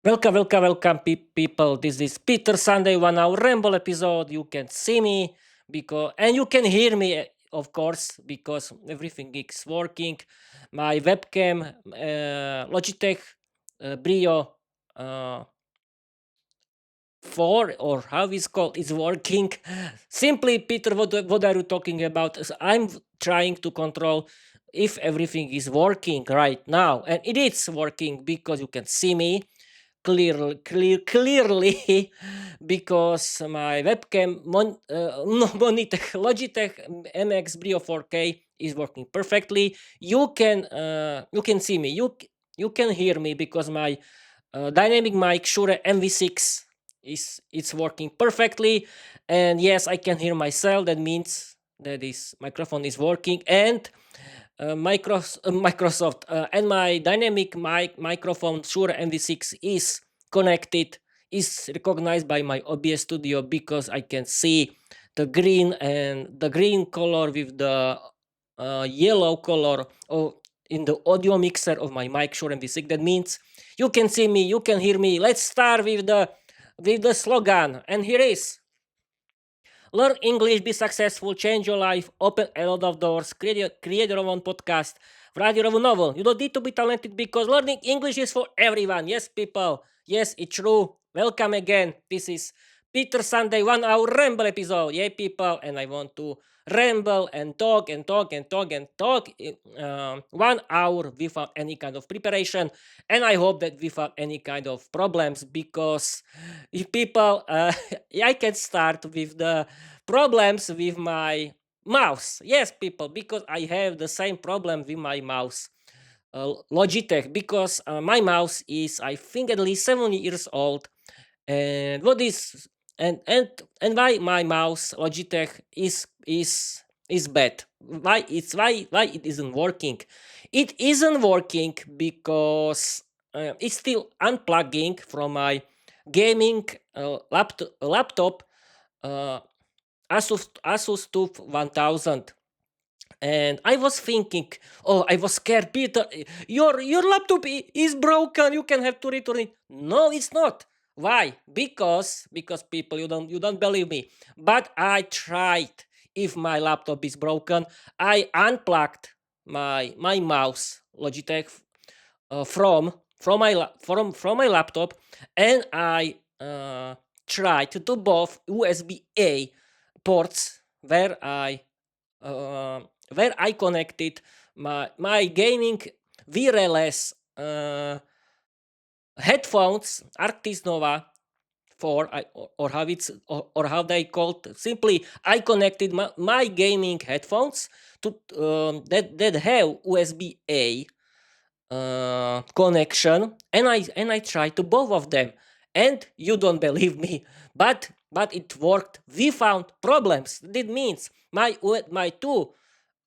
Welcome, people. This is Peter Sunday 1 hour Ramble episode. You can see me and you can hear me, of course, because everything is working. My webcam, Logitech Brio uh, 4, or how it's called, is working. Simply, Peter, what are you talking about? I'm trying to control if everything is working right now, and it is working because you can see me clearly because my webcam monitor Logitech MX Brio 4K is working perfectly. You can see me. You can hear me because my dynamic mic Shure MV6 is it's working perfectly, and yes, I can hear myself. That means that this microphone is working, and Microsoft and my dynamic mic microphone Shure MV6 is connected, is recognized by my OBS Studio because I can see the green color with the yellow color in the audio mixer of my mic Shure MV6. That means you can see me, you can hear me. Let's start with the slogan, and here is: Learn English, be successful, change your life, open a lot of doors, create your own podcast, write your own novel. You don't need to be talented because learning English is for everyone. Yes, people. Yes, it's true. Welcome again. This is Peter Sunday 1 hour Ramble episode. Yeah, people. And I want to ramble and talk and talk and talk and talk 1 hour without any kind of preparation. And I hope that without any kind of problems, because if people, I can start with the problems with my mouse. Yes, people, because I have the same problem with my mouse. Logitech, because my mouse is, I think, at least 7 years old. And what is and why my mouse Logitech is bad? Why it isn't working? It isn't working because it's still unplugging from my gaming laptop, uh, Asus TUF 1000. And I was thinking, oh, I was scared, Peter. Your laptop is broken. You can have to return it. No, it's not. Why? Because people, you don't believe me. But I tried. If my laptop is broken, I unplugged my mouse Logitech from my laptop, and I tried to both USB-A ports uh, where I connected my gaming wireless headphones Arctis Nova 4, or how how they called. Simply, I connected my gaming headphones to that have USB A connection, and I tried to both of them, and you don't believe me, but it worked. We found problems. That means my two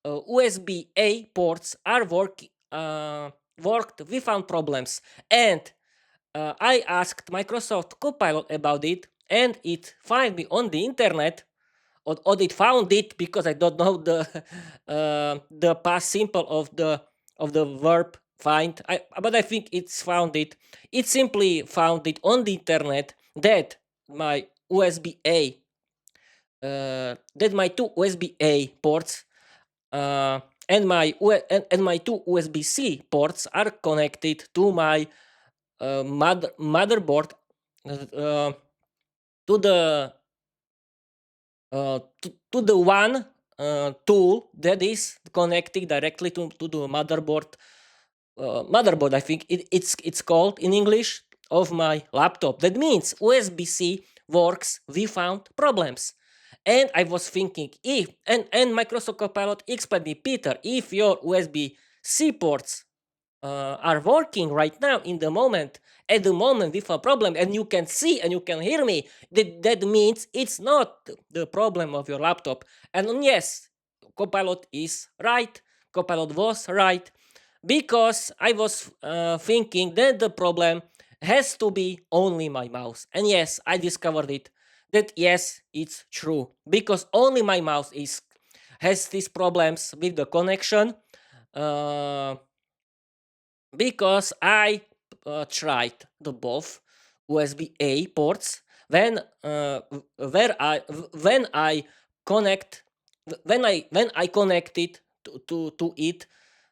USB A ports are worked. We found problems, and I asked Microsoft Copilot about it, and it found me on the internet, or it found it, because I don't know the past simple of the verb find. But I think it's found it. It simply found it on the internet that my USB A that my two USB A ports and my two USB C ports are connected to my motherboard, uh, to the to the one tool that is connecting directly to the motherboard. Motherboard, I think it's called in English, of my laptop. That means USB-C works. We found problems. And I was thinking, if and Microsoft Copilot explained me, Peter, if your USB-C ports are working right now in the moment, at the moment with a problem, and you can see and you can hear me, that means it's not the problem of your laptop. And yes, Copilot is right. Copilot was right, because I was thinking that the problem has to be only my mouse. And yes, I discovered it. That yes, it's true, because only my mouse has these problems with the connection. Uh, because I tried the both. USB-A ports when where I when I connect when I connected to it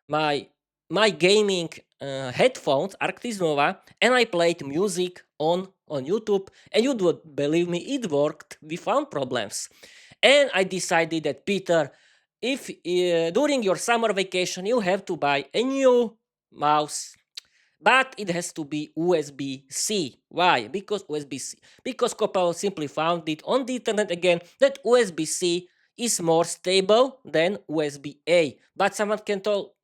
my my gaming headphones Arctis Nova, and I played music on YouTube, and you would believe me, it worked without problems. And I decided that, Peter, if during your summer vacation you have to buy a new mouse, but it has to be USB-C. Why? Because USB-C. Because Copal simply found it on the internet again that USB-C is more stable than USB-A. But someone can tell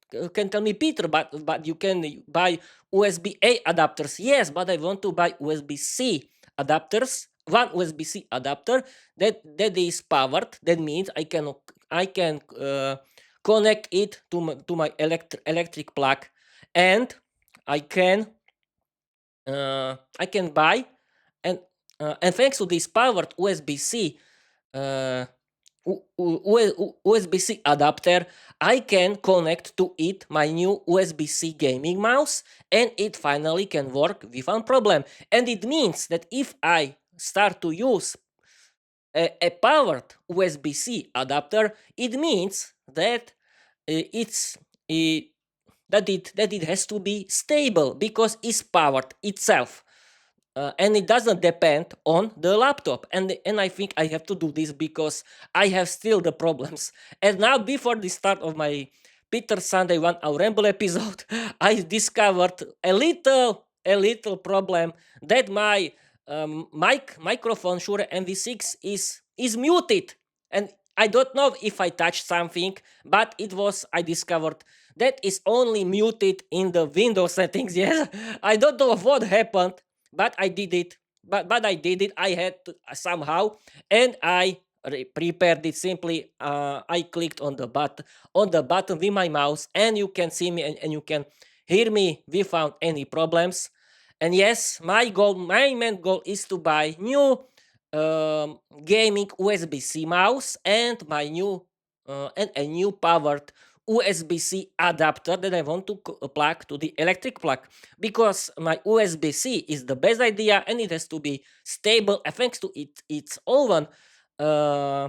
me, Peter, but you can buy USB-A adapters. Yes, but I want to buy USB-C adapters. One USB-C adapter that is powered. That means I can connect it to my electric plug, and I can I can buy, and thanks to this powered USB-C uh, USB-C adapter, I can connect to it my new USB-C gaming mouse, and it finally can work without problem. And it means that if I start to use a powered USB-C adapter, it means that it's that it has to be stable because it's powered itself, and it doesn't depend on the laptop. And I think I have to do this because I have still the problems. And now, before the start of my Peter Sunday 1 hour Ramble episode, I discovered a little problem that my microphone Shure MV6 is muted, and I don't know if I touched something, but it was I discovered that is only muted in the Windows settings. Yes, I don't know what happened, but I did it. But I did it. I had to somehow, and I prepared it simply. I clicked on the button with my mouse, and you can see me, and you can hear me without any problems. And yes, my main goal is to buy new gaming USB-C mouse and my new and a new powered USB-C adapter that I want to plug to the electric plug, because my USB-C is the best idea, and it has to be stable, and thanks to its own uh,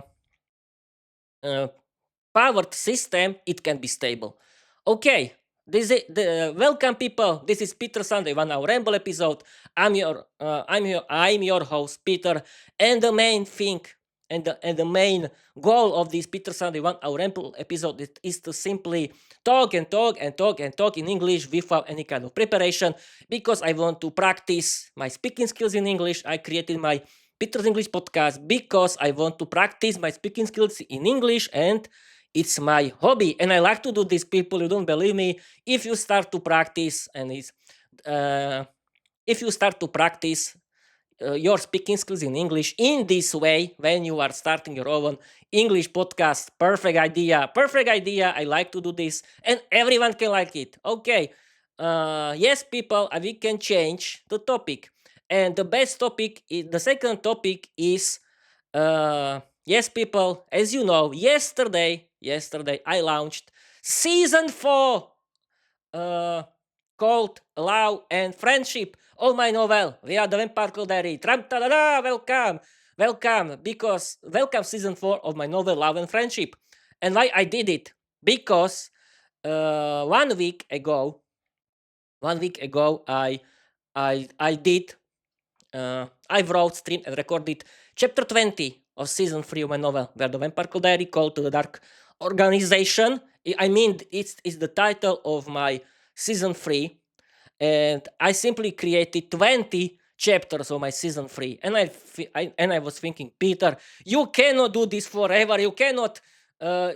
uh, powered system, it can be stable. Okay, this is the welcome, people. This is Peter Sunday 1 hour Ramble episode. I'm your host, Peter, and the main thing and the main goal of this Peter Sunday 1 hour Ramble episode is to simply talk and talk and talk and talk in English without any kind of preparation, because I want to practice my speaking skills in English. I created my Peter's English podcast because I want to practice my speaking skills in English, and it's my hobby, and I like to do this. People, you don't believe me? If you start to practice, uh, if you start to practice your speaking skills in English in this way when you are starting your own English podcast, perfect idea. Perfect idea. I like to do this, and everyone can like it. Okay. Yes, people, we can change the topic, and the best topic is the second topic is yes, people, as you know, yesterday I launched season 4, uh, called Love and Friendship of my novel. We are the Vampire Diary. Tram-ta-da-da, welcome season 4 of my novel Love and Friendship. And why I did it? Because 1 week ago, I did I wrote, streamed, and recorded chapter 20 of season 3 of my novel, Where the Vampire Diary, called to the Dark Organization. I mean, it's the title of my season 3, and I simply created 20 chapters of my season 3. And I was thinking, Peter, you cannot do this forever. You cannot,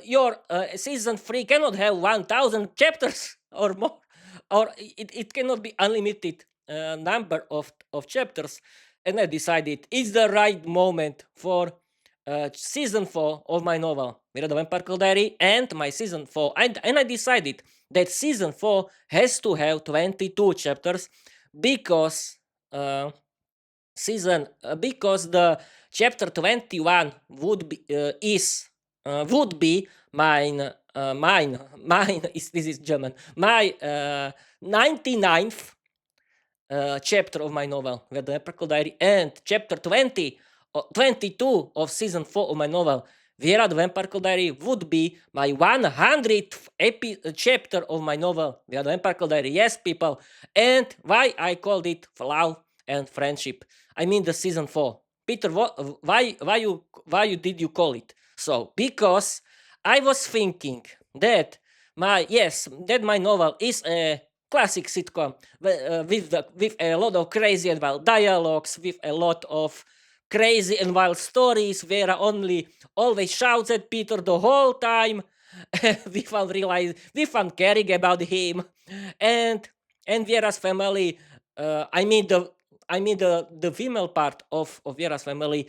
your season 3 cannot have 1,000 chapters or more, or it cannot be unlimited number of chapters. And I decided it's the right moment for season 4 of my novel, Mira the Vampire Diary, and my season 4. And I decided that season 4 has to have 22 chapters, because because the chapter 21 would be mine is this is German, my 99th chapter of my novel, The Vampire Diary, and chapter 20, 22 of season 4 of my novel, Vera the Vampire Diary, would be my 100th chapter of my novel, Vera the Vampire Diary. Yes, people. And why I called it Love and Friendship? I mean the season 4. Peter, why did you call it so? Because I was thinking that my novel is a classic sitcom with a lot of crazy and wild dialogues, with a lot of crazy and wild stories where I only always shouts at Peter the whole time without caring about him, and Vera's family. I mean the female part of Vera's family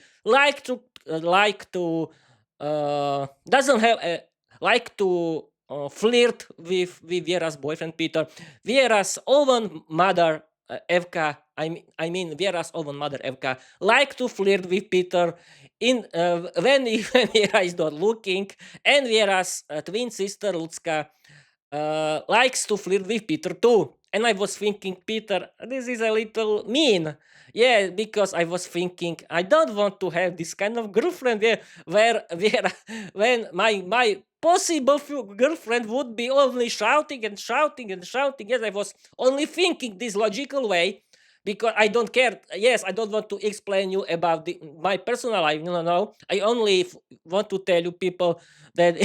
doesn't have a like to flirt with Vera's boyfriend Peter. Vera's own mother Evka, I mean Vera's own mother Evka, like to flirt with Peter in when Vera is not looking, and Vera's twin sister Lucka likes to flirt with Peter too. And I was thinking, Peter, this is a little mean. Yeah, because I was thinking, I don't want to have this kind of girlfriend where when my possible girlfriend would be only shouting and shouting and shouting. Yes, I was only thinking this logical way because I don't care. Yes, I don't want to explain you about my personal life. No, no, no. I only want to tell you people that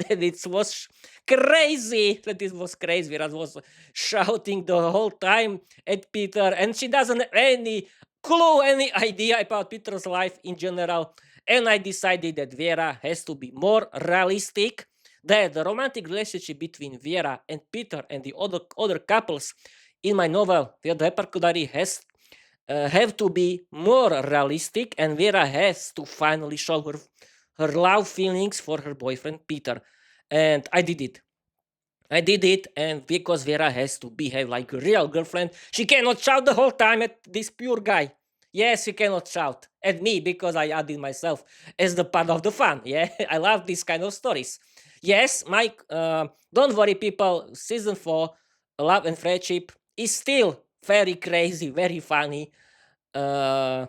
that it was crazy. That it was crazy. Viras was shouting the whole time at Peter, and she doesn't have any clue, any idea about Peter's life in general. And I decided that Vera has to be more realistic. That the romantic relationship between Vera and Peter and the other couples in my novel, The Hypercodary, has have to be more realistic, and Vera has to finally show her love feelings for her boyfriend Peter. And I did it. I did it, and because Vera has to behave like a real girlfriend, she cannot shout the whole time at this pure guy. Yes, she cannot shout at me because I added myself as the part of the fun. Yeah, I love these kind of stories. Yes, Mike, don't worry, people. Season 4, Love and Friendship, is still very crazy, very funny. Uh,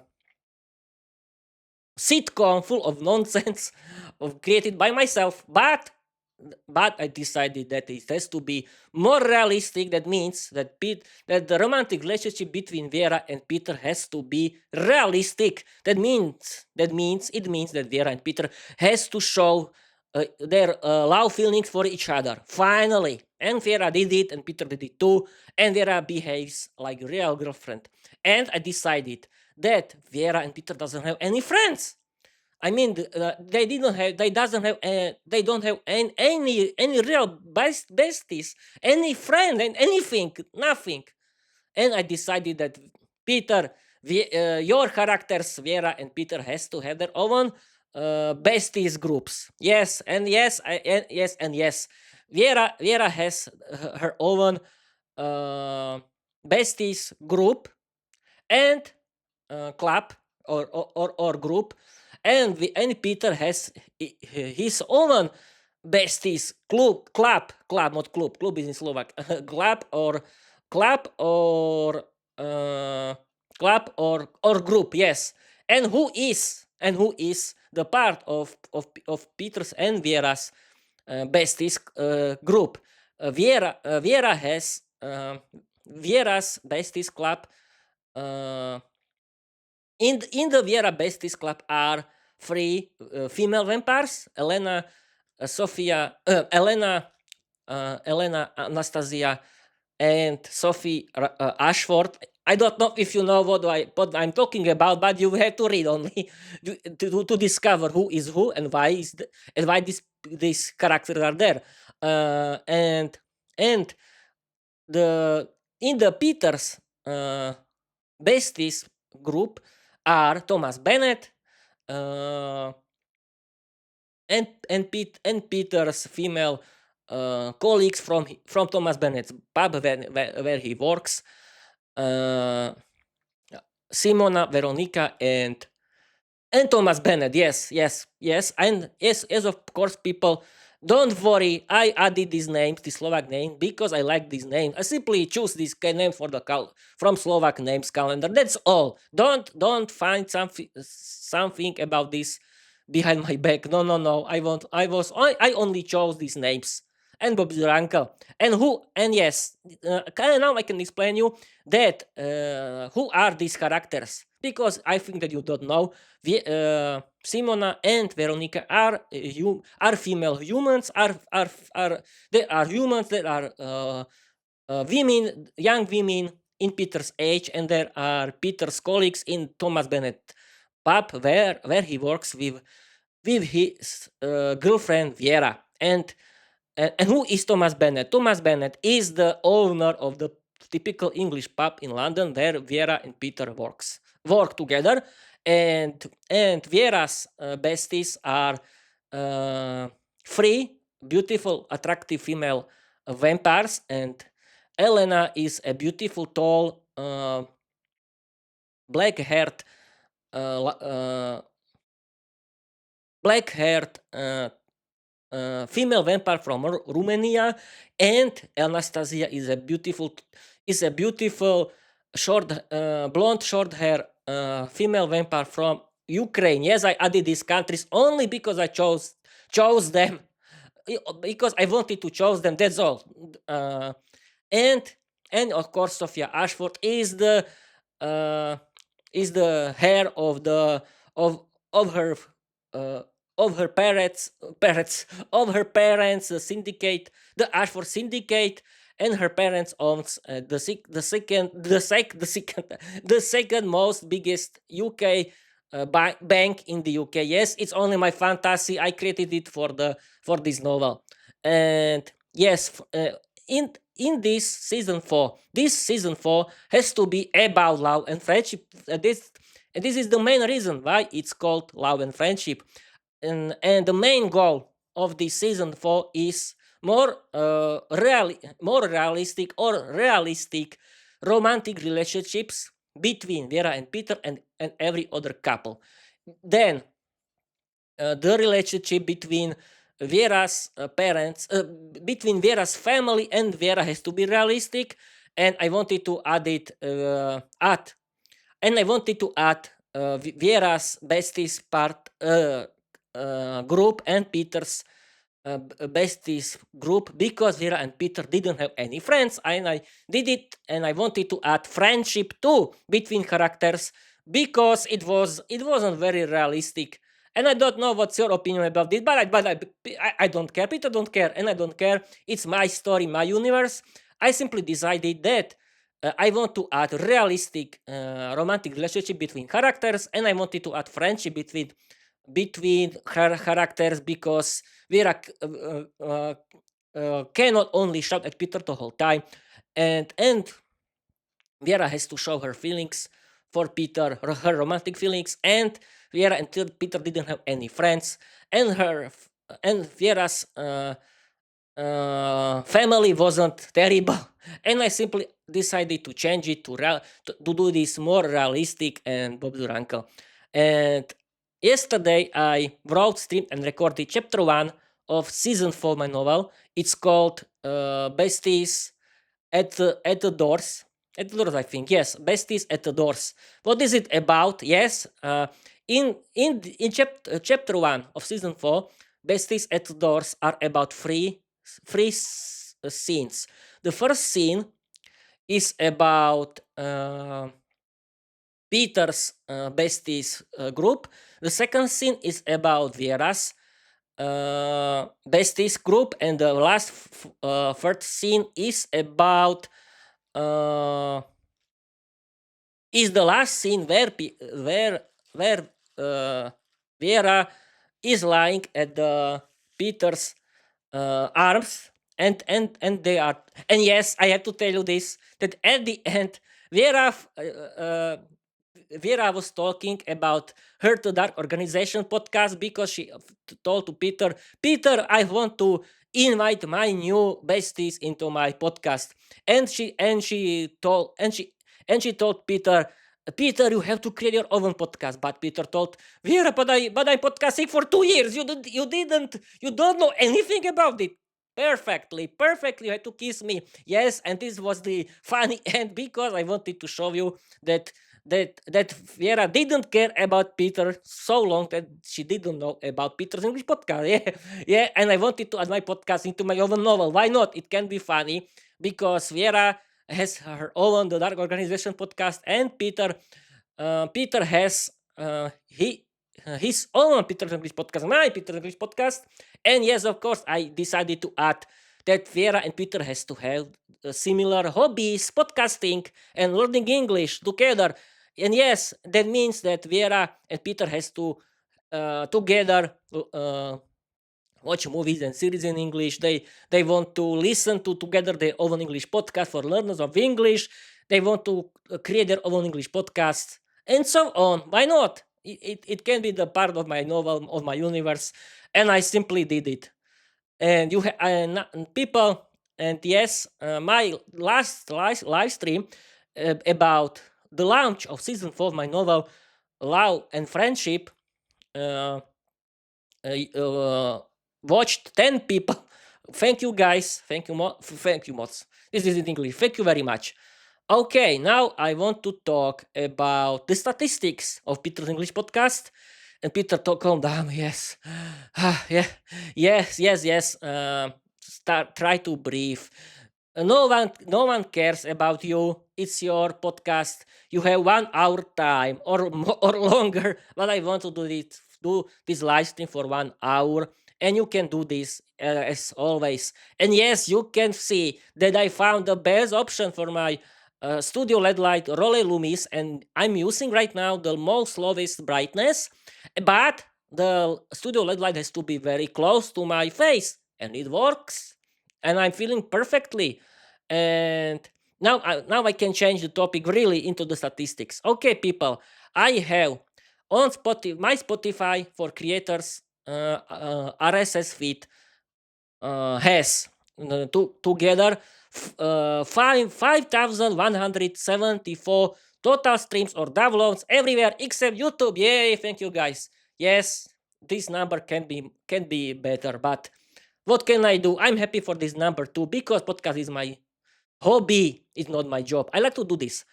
Sitcom full of nonsense created by myself, but I decided that it has to be more realistic. That means that the romantic relationship between Vera and Peter has to be realistic. It means that Vera and Peter has to show their love feelings for each other. Finally, and Vera did it, and Peter did it too, and Vera behaves like a real girlfriend. And I decided that Vera and Peter doesn't have any friends. I mean, they didn't have. They doesn't have. They don't have any real besties, any friend, and anything, nothing. And I decided that Peter, your characters, Vera and Peter, has to have their own besties groups. Yes, and yes, and yes. Vera has her own besties group and club or group, and Peter has his own besties club, not club is in Slovak. Club or uh, club or group, yes. And who is the part of Peter's and Vera's besties group. Vera has Vera's besties club. uh, in the Viera Besties Club are three female vampires: Elena, Anastasia, and Sophie Ashford. I don't know if you know what I'm talking about, but you have to read only to discover who is who and why these characters are there. And the in the Peters besties group are Thomas Bennett, uh, and Peter's female colleagues from Thomas Bennett's pub where he works, uh, Simona, Veronica, and Thomas Bennett. Yes, and yes, of course, people. Don't worry, I added these names, the Slovak name, because I like these names. I simply choose this name for the from Slovak names calendar. That's all. Don't find something about this behind my back. No, no, no. I only chose these names. And Bob's your uncle. And yes, now I can explain you that who are these characters, because I think that you don't know. Simona and Veronica are female humans. Are They are humans that are women, young women in Peter's age, and there are Peter's colleagues in Thomas Bennett pub where he works with his girlfriend Viera. And who is Thomas Bennett? Thomas Bennett is the owner of the typical English pub in London where Viera and Peter work together. And Viera's besties are uh, three beautiful, attractive female vampires, and Elena is a beautiful, tall, black-haired, uh, uh, black-haired female vampire from Romania, and Anastasia is a beautiful short blonde short hair female vampire from Ukraine. Yes, I added these countries only because I chose them because I wanted to choose them. That's all. Uh, and and of course, Sophia Ashford uh, is the hair of of her uh, of her parents of her parents, the syndicate, the Ashford syndicate, and her parents owns the second most biggest UK bank in the UK. Yes, it's only my fantasy. I created it for this novel, and yes, in this season 4 has to be about love and friendship. This is the main reason why it's called Love and Friendship. And the main goal of this season 4 is more realistic romantic relationships between Vera and Peter and every other couple. Then the relationship between Vera's parents, between Vera's family and Vera has to be realistic, and I wanted to add Vera's besties part group and Peter's besties group, because Vera and Peter didn't have any friends, and I did it, and I wanted to add friendship too between characters because it wasn't very realistic. And I don't know what's your opinion about it, I don't care. Peter don't care, and I don't care. It's my story, my universe. I simply decided that I want to add realistic romantic relationship between characters, and I wanted to add friendship between characters because Vera cannot only shout at Peter the whole time, and Vera has to show her feelings for Peter, her romantic feelings, and Vera and Peter didn't have any friends, and Vera's family wasn't terrible, and I simply decided to change it to do this more realistic and Bob's your uncle. And yesterday I wrote, streamed, and recorded chapter 1 of season 4 my novel. It's called Besties at the Doors. At the Doors, I think. Yes, Besties at the Doors. What is it about? Yes, in chapter 1 of season 4, Besties at the Doors are about three scenes. The first scene is about Peter's besties group. The second scene is about Vera's besties group, and the last third scene is about is the last scene where Vera is lying at the Peter's arms, and they are, and yes, I have to tell you this, that at the end Vera was talking about her to Dark Organization podcast because she told to Peter, I want to invite my new besties into my podcast, and she told Peter, Peter, you have to create your own podcast. But Peter told Vera, but I podcasting for 2 years. You don't know anything about it. Perfectly, you had to kiss me. Yes, and this was the funny end because I wanted to show you that Vera didn't care about Peter so long that she didn't know about Peter's English podcast. Yeah, yeah, and I wanted to add my podcast into my own novel. Why not? It can be funny because Vera has her own The Dark Organization podcast, and Peter has his own Peter's English podcast, my Peter's English podcast, and yes, of course, I decided to add that Vera and Peter has to have similar hobbies, podcasting and learning English together. And yes, that means that Vera and Peter has to together watch movies and series in English. They want to listen to together their own English podcast for learners of English. They want to create their own English podcast and so on. Why not? It can be the part of my novel, of my universe, and I simply did it. And you people, and yes, my last live stream about the launch of season 4 of my novel Love and Friendship uh, uh, watched 10 people. Thank you, guys. Thank you, mods. This is in English. Thank you very much. Okay, now I want to talk about the statistics of Peter's English podcast. And Peter, calm down. Yes, yeah, yes. Try to breathe. No one cares about you. It's your podcast. You have 1 hour time or or longer. But I want to do this live stream for 1 hour, and you can do this as always. And yes, you can see that I found the best option for my studio LED light Role Loomis, and I'm using right now the most lowest brightness, but the studio LED light has to be very close to my face, and it works, and I'm feeling perfectly. And now I can change the topic really into the statistics. Okay, people, I have on Spotify, my Spotify for creators RSS feed has together 5,174 total streams or downloads everywhere except YouTube. Yay! Thank you, guys. Yes, this number can be better, but what can I do? I'm happy for this number too because podcast is my hobby. It's not my job. I like to do this.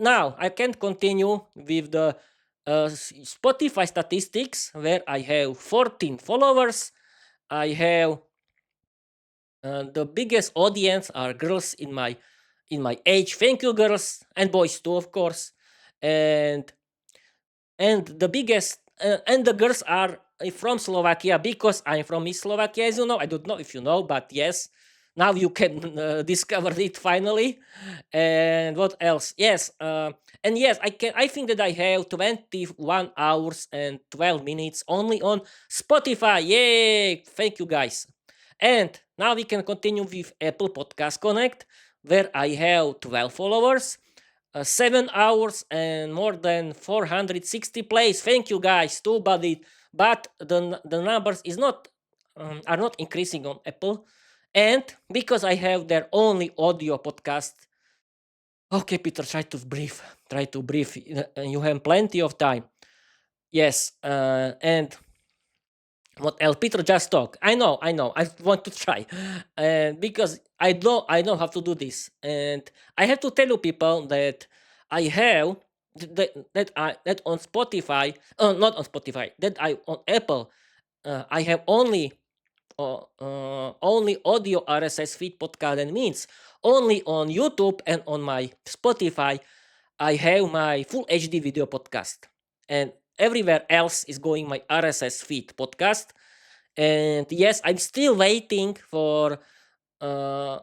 Now I can continue with the Spotify statistics where I have 14 followers. I have the biggest audience are girls in my age. Thank you, girls and boys too, of course. And the biggest and the girls are from Slovakia because I'm from East Slovakia, as you know. I don't know if you know, but yes, now you can discover it finally. And what else? Yes, and yes, I think that I have 21 hours and 12 minutes only on Spotify. Yay! Thank you, guys. And now we can continue with Apple Podcast Connect, where I have 12 followers, 7 hours and more than 460 plays. Thank you, guys, too, but the numbers is not are not increasing on Apple, and because I have their only audio podcast. Okay, Peter, try to breathe. Try to breathe. You have plenty of time. Yes, and what else? Peter just talk. I know. I want to try, and because I know how to do this, and I have to tell you people that I have that on Spotify, not on Spotify, that I on Apple, I have only audio RSS feed podcast, and means only on YouTube and on my Spotify I have my full HD video podcast, and everywhere else is going my RSS feed podcast. And yes, I'm still waiting for uh,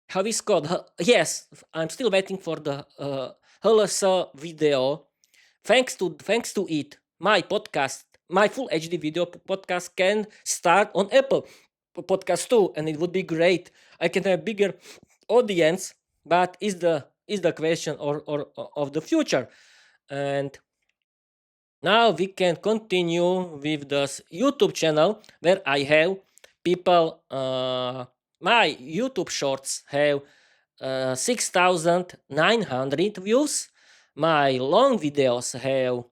how is called. Yes, I'm still waiting for the HLS video. Thanks to it, my podcast, my full HD video podcast can start on Apple Podcast too, and it would be great. I can have bigger audience, but is the question or of the future. And now we can continue with the YouTube channel where I have people. My YouTube shorts have 6,900 views. my long videos have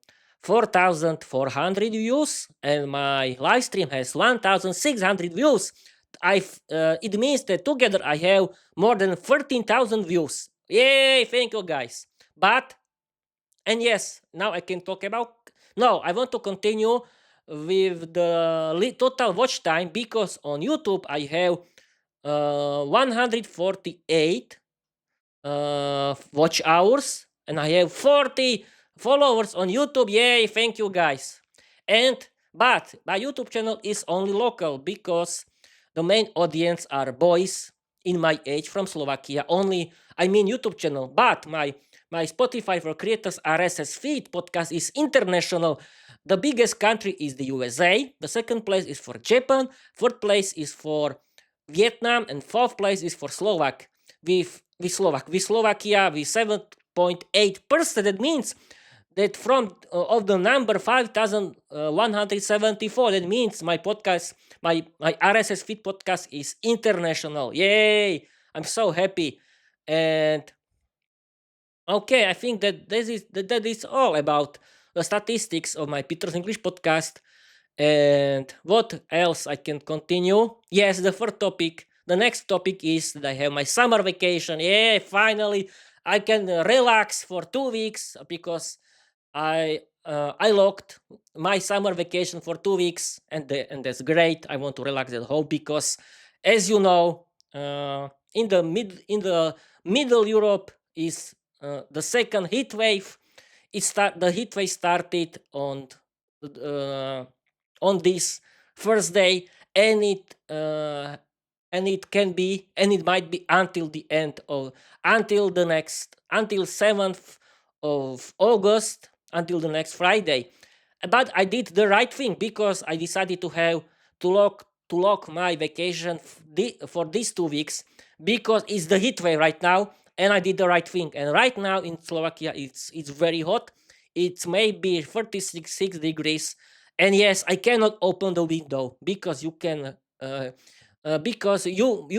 4,400 views and my live stream has 1,600 views. It means that together I have more than 13,000 views. Yay, thank you guys. But, and yes, now I can talk about, no, I want to continue with the total watch time, because on YouTube I have 148 watch hours and I have 40 followers on YouTube. Yay, thank you guys. And but my YouTube channel is only local because the main audience are boys in my age from Slovakia. Only, I mean, YouTube channel. But my Spotify for Creators RSS feed podcast is international. The biggest country is the USA. The second place is for Japan. Third place is for Vietnam, and fourth place is for Slovak. With Slovakia with 7.8%. That means that from of the number 5,174, that means my podcast, my RSS feed podcast is international. Yay! I'm so happy. And okay, I think that that is all about the statistics of my Peter's English podcast. And what else I can continue? Yes, the first topic. The next topic is that I have my summer vacation. Yeah, finally I can relax for 2 weeks because I locked my summer vacation for 2 weeks, and that's great. I want to relax at home because, as you know, in the middle Europe is the second heat wave. The heat wave started uh, on this first day, and it might be until the end of until 7th of August, until the next Friday. But I did the right thing because I decided to lock my vacation for these 2 weeks because it's the heat wave right now, and I did the right thing. And right now in Slovakia it's very hot. It's maybe 36 degrees, and yes, I cannot open the window because you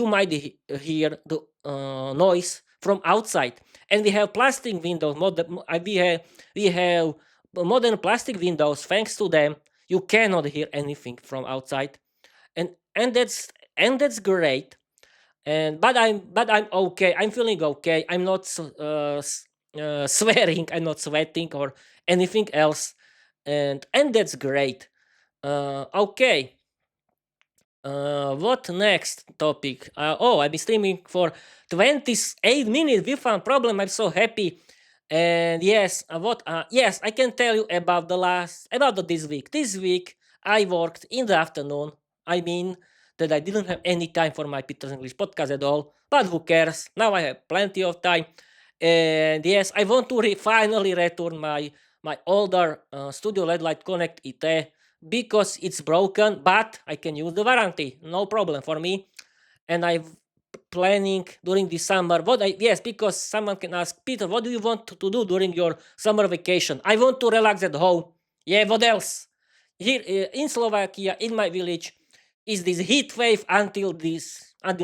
might hear the noise from outside. And we have plastic windows. We have modern plastic windows. Thanks to them, you cannot hear anything from outside, and that's great. And but I'm okay. I'm feeling okay. I'm not swearing. I'm not sweating or anything else, and that's great. Okay. What next topic? I've been streaming for 28 minutes without problem. I'm so happy. And yes, yes, I can tell you about this week. This week I worked in the afternoon. I mean that I didn't have any time for my Peter's English podcast at all. But who cares? Now I have plenty of time. And yes, I want to finally return my older Studio LED Light Connect IT because it's broken, but I can use the warranty. No problem for me. And I'm planning during the summer. Yes, because someone can ask, Peter, what do you want to do during your summer vacation? I want to relax at home. Yeah, what else? Here in Slovakia, in my village, is this heat wave until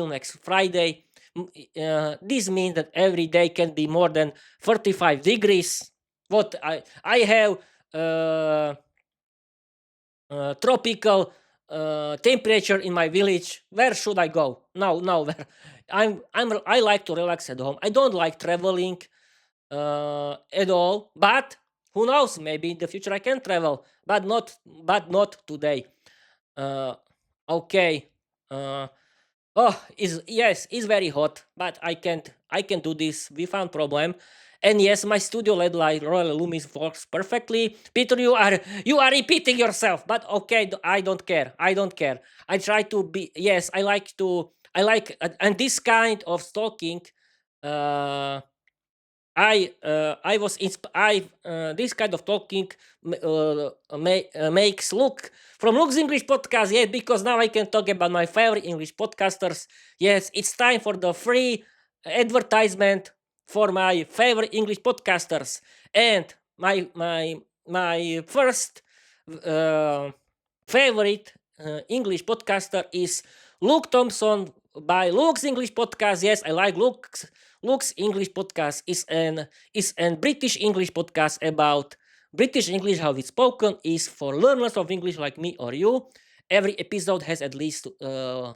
next Friday. This means that every day can be more than 35 degrees. What I have tropical temperature in my village. Where should I go? No. Where I like to relax at home. I don't like traveling at all. But who knows? Maybe in the future I can travel, but not today. Okay. Yes, it's very hot, but I can do this without problem. And yes, my studio LED light Royal Loomis works perfectly. Peter, you are repeating yourself, but okay, I don't care. I try to be, yes, I like and this kind of stalking. I was this kind of talking makes look from Luke's English podcast. Yes, because now I can talk about my favorite English podcasters. Yes, it's time for the free advertisement for my favorite English podcasters. And my first favorite English podcaster is Luke Thompson by Luke's English podcast. Yes, I like Luke's English podcast is an British English podcast about British English, how it's spoken, is for learners of English like me or you. Every episode has at least 1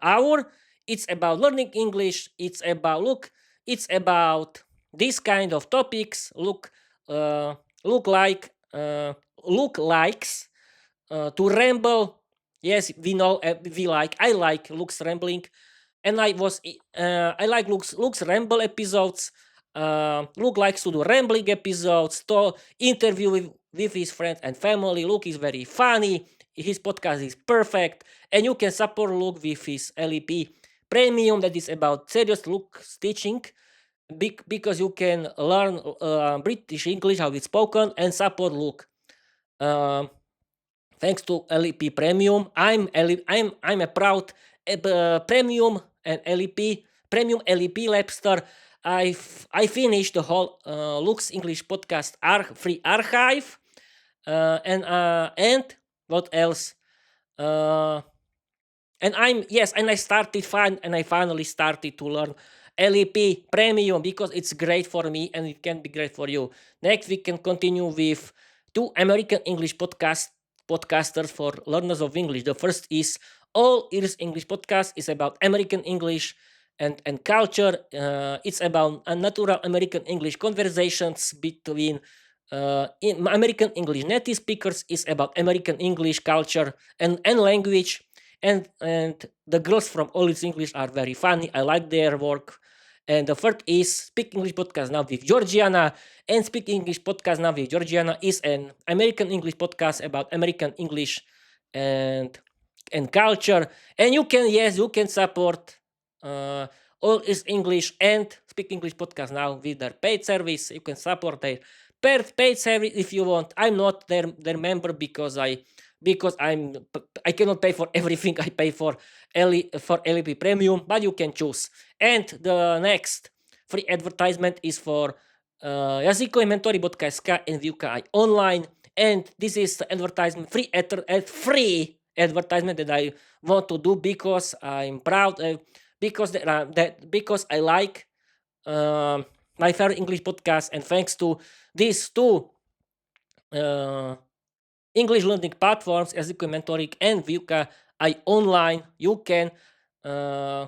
hour. It's about learning English. It's about these kind of topics. Uh, look like look likes to ramble. Yes, we know we like. I like Luke's rambling, and I like Luke's ramble episodes. Luke likes to do rambling episodes, to interview with his friends and family. Luke is very funny. His podcast is perfect, and you can support Luke with his LEP premium that is about serious Luke's teaching. Because you can learn British English, how it's spoken, and support Luke. Um, Thanks to LEP Premium, I'm a proud Premium and LEP Premium LEP Labster. I finished the whole Lux English podcast free archive, and what else? Uh, and I finally started to learn LEP Premium because it's great for me and it can be great for you. Next, we can continue with two American English podcasters for learners of English. The first is All Ears English Podcast. Is about American English and culture. It's about a natural American English conversations between American English native speakers. Is about American English culture and language. And the girls from All Ears English are very funny. I like their work. And the third is Speak English Podcast Now with Georgiana. And Speak English Podcast Now with Georgiana is an American English podcast about American English and culture. And you can support uh, All is English and Speak English Podcast Now with their paid service. You can support their paid service if you want. I'm not their member because I cannot pay for everything I pay for LEP Premium, but you can choose. And the next free advertisement is for Jazykové mentory.sk and Výuka aj online. And this is advertisement free advertisement that I want to do because I'm proud because I like my favorite English podcast, and thanks to these two uh, English learning platforms, Jazykové mentoring and Výuka aj online, uh,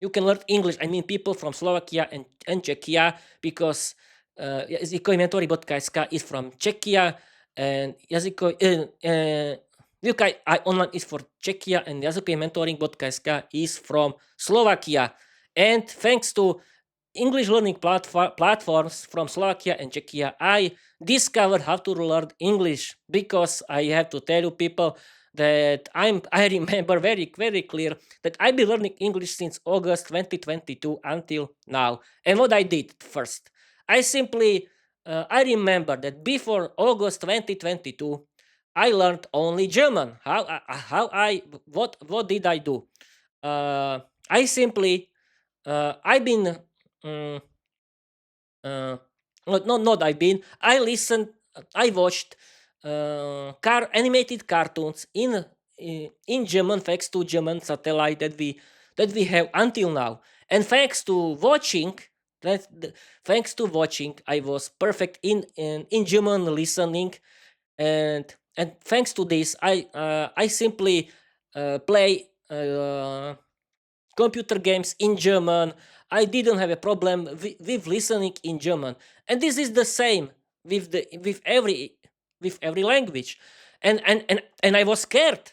you can learn English. I mean, people from Slovakia and Czechia, because Jazykové mentory.sk is from Czechia, and Výuka aj online is for Czechia, and Jazykové mentoring.sk is from Slovakia. And thanks to English learning platforms from Slovakia and Czechia, I discovered how to learn English, because I have to tell you people that I remember very very clear that I've been learning English since August 2022 until now. And what I did first, I remember that before August 2022 I learned only German. What did I do? I simply I've been mm, not I've been. I watched animated cartoons in German, thanks to German satellite that we have until now. And that thanks to watching, I was perfect in German listening. And thanks to this, I simply play computer games in German. I didn't have a problem with listening in German, and this is the same with every language. And I was scared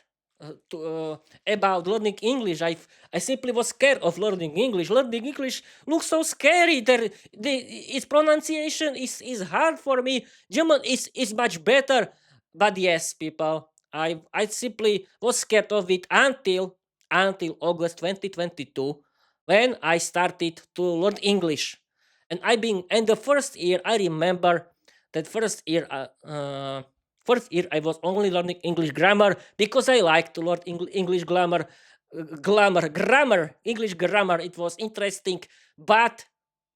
about learning English. I simply was scared of learning English. Learning English looks so scary. Its pronunciation is hard for me. German is much better, but yes, people, I simply was scared of it until August 2022, when I started to learn English. And the first year I remember that first year I was only learning English grammar, because I like to learn English grammar, English grammar. It was interesting, but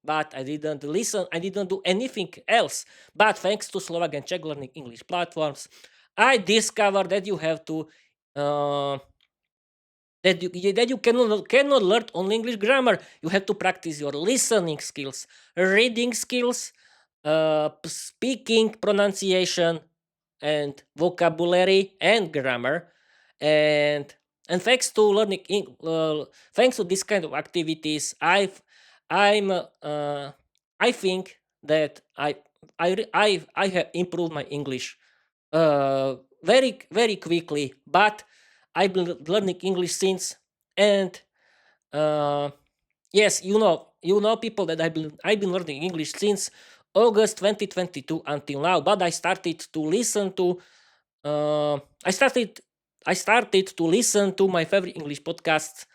I didn't listen. I didn't do anything else. But thanks to Slovak and Czech learning English platforms, I discovered that you have to uh, that you cannot learn only English grammar. You have to practice your listening skills, reading skills, speaking, pronunciation, and vocabulary and grammar. And and thanks to thanks to this kind of activities, I'm I think that I have improved my English very quickly. But I've been learning English since. And uh, yes, people that I've been learning English since August 2022 until now. But uh, I started I started to listen to my favorite English podcasts.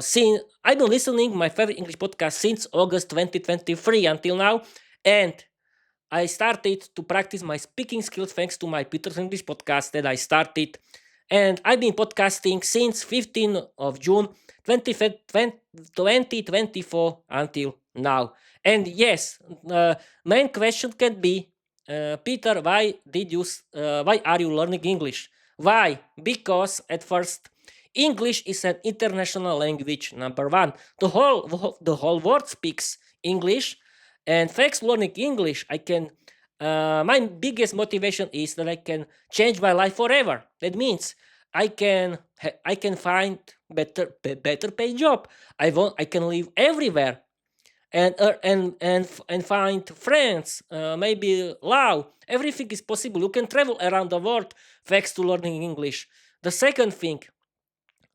Since I've been listening my favorite English podcast since August 2023 until now. And I started to practice my speaking skills thanks to my Peter's English podcast that I started. And I've been podcasting since 15th of June 2024 until now. And yes, main question can be, Peter, why are you learning English? Why? Because at first, English is an international language. Number one, the whole world speaks English. And thanks to learning English, my biggest motivation is that I can change my life forever. That means I can find better paid job. I can live everywhere. And find friends, maybe love. Everything is possible. You can travel around the world thanks to learning English. The second thing,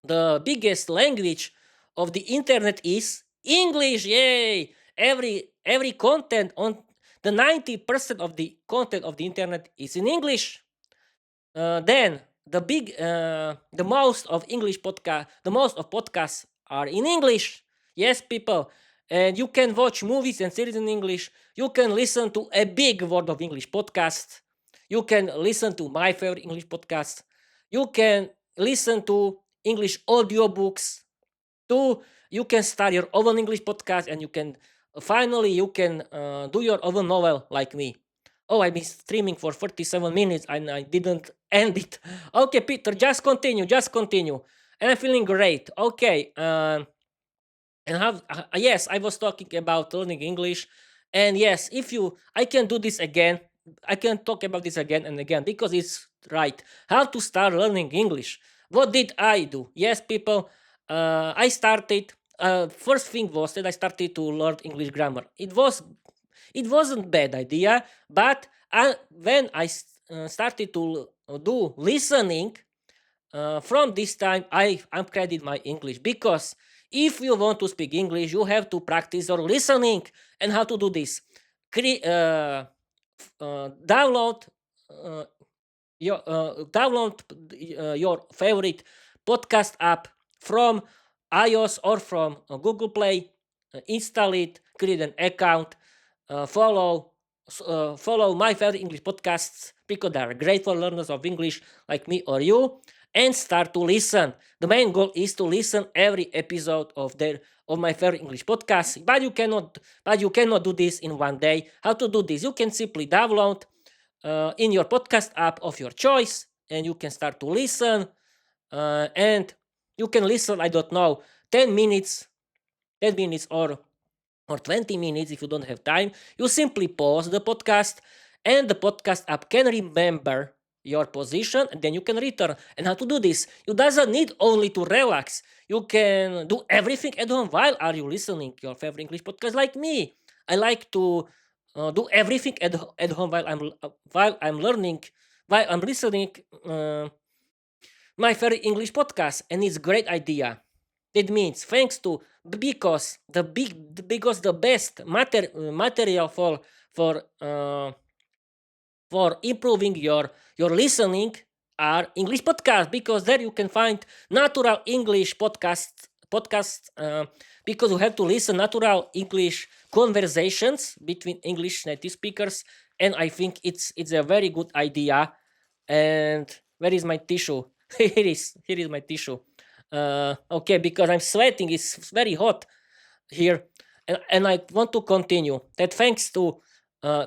the biggest language of the internet is English. Yay! Every content on the 90% of the content of the internet is in English. Then the most of podcasts are in English. Yes, people. And you can watch movies and series in English. You can listen to a big World of English podcast. You can listen to my favorite English podcast. You can listen to English audiobooks too. You can start your own English podcast, and you can do your own novel like me. Oh, I've been streaming for 37 minutes and I didn't end it. Okay, Peter, just continue. And I'm feeling great. Okay, yes, I was talking about learning English. And yes, if you I can do this again. I can talk about this again and again because it's right. How to start learning English? What did I do? Yes, people, I started first thing was that I started to learn English grammar. It wasn't bad idea. But when I started to do listening, from this time I upgraded my English. Because if you want to speak English, you have to practice your listening. And how to do this? Download uh, your favorite podcast app from iOS or from Google Play. Install it, create an account, follow my favorite English podcasts because they are great for learners of English like me or you, and start to listen. The main goal is to listen every episode of my favorite English podcast. But you cannot do this in one day. How to do this? You can simply download in your podcast app of your choice, and you can start to listen. And you can listen, I don't know, 10 minutes, 10 minutes or 20 minutes. If you don't have time, you simply pause the podcast, and the podcast app can remember your position, and then you can return. And how to do this? You doesn't need only to relax. You can do everything at home while are you listening your favorite English podcast like me. I like to do everything at home while I'm learning, while I'm listening my favorite English podcast. And it's great idea. It means thanks to because the best material for uh, for improving your listening are English podcasts, because there you can find natural English podcasts, because you have to listen natural English conversations between English native speakers. And I think it's a very good idea. And where is my tissue? Here is my tissue. Okay, because I'm sweating. It's very hot here. And I want to continue that thanks to